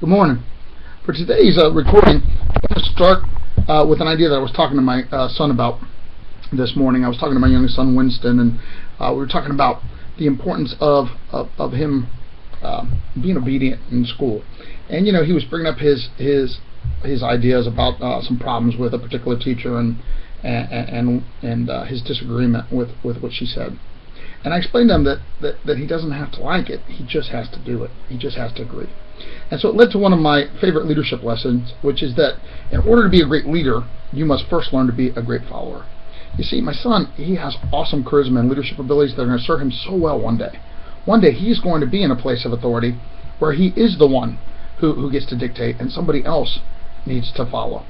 Good morning. For today's recording, I'm going to start with an idea that I was talking to my son about this morning. I was talking to my youngest son, Winston, and we were talking about the importance of him being obedient in school. And he was bringing up his ideas about some problems with a particular teacher and his disagreement with what she said. And I explained to him that he doesn't have to like it. He just has to do it. He just has to agree. And so it led to one of my favorite leadership lessons, which is that in order to be a great leader, you must first learn to be a great follower. You see, my son, he has awesome charisma and leadership abilities that are going to serve him so well one day. One day he's going to be in a place of authority where he is the one who gets to dictate and somebody else needs to follow.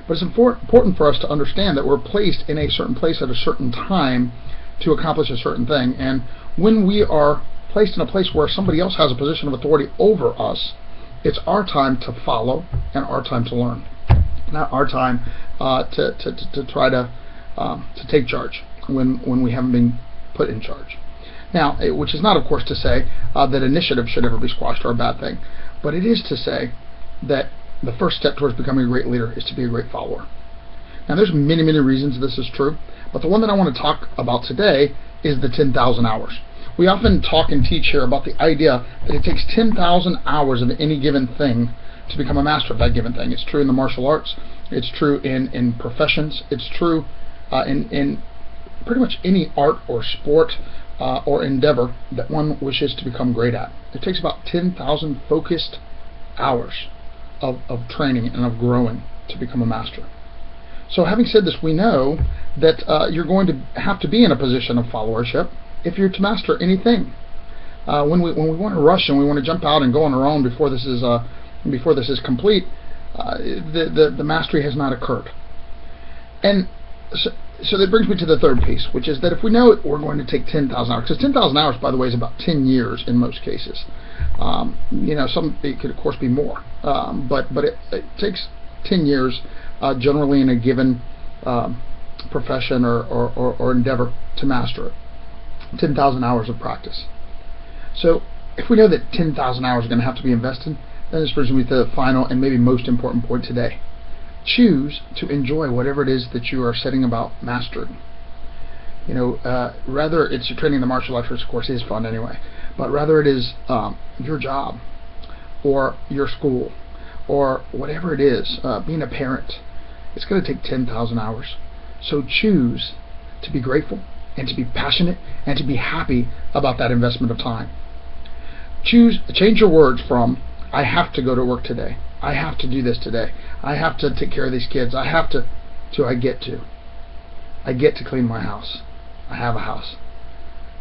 But it's important for us to understand that we're placed in a certain place at a certain time to accomplish a certain thing. And when we are placed in a place where somebody else has a position of authority over us, it's our time to follow and our time to learn, not our time to try to take charge when we haven't been put in charge. Now, which is not, of course, to say that initiative should ever be squashed or a bad thing, but it is to say that the first step towards becoming a great leader is to be a great follower. Now, there's many reasons this is true, but the one that I want to talk about today is the 10,000 hours. We often talk and teach here about the idea that it takes 10,000 hours of any given thing to become a master of that given thing. It's true in the martial arts. It's true in professions. It's true in pretty much any art or sport or endeavor that one wishes to become great at. It takes about 10,000 focused hours of training and of growing to become a master. So having said this, we know that you're going to have to be in a position of followership if you're to master anything. When we want to rush and we want to jump out and go on our own before this is complete, the mastery has not occurred. And so that brings me to the third piece, which is that if we know we're going to take 10,000 hours, because 10,000 hours, by the way, is about 10 years in most cases. It could of course be more, but it takes 10 years generally in a given profession or endeavor to master it. 10,000 hours of practice. So if we know that 10,000 hours are going to have to be invested, then this brings me to the final and maybe most important point today. Choose to enjoy whatever it is that you are setting about mastering. Rather it's your training in the martial arts, which of course is fun anyway, but rather it is your job or your school or whatever it is, being a parent. It's going to take 10,000 hours. So choose to be grateful and to be passionate and to be happy about that investment of time. Change your words from I have to go to work today, I have to do this today, I have to take care of these kids, I have to I get to. I get to clean my house, I have a house.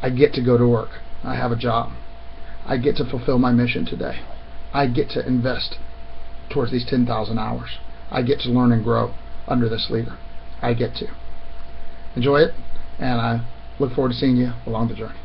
I get to go to work, I have a job. I get to fulfill my mission today. I get to invest towards these 10,000 hours. I get to learn and grow under this leader. I get to. Enjoy it, and I look forward to seeing you along the journey.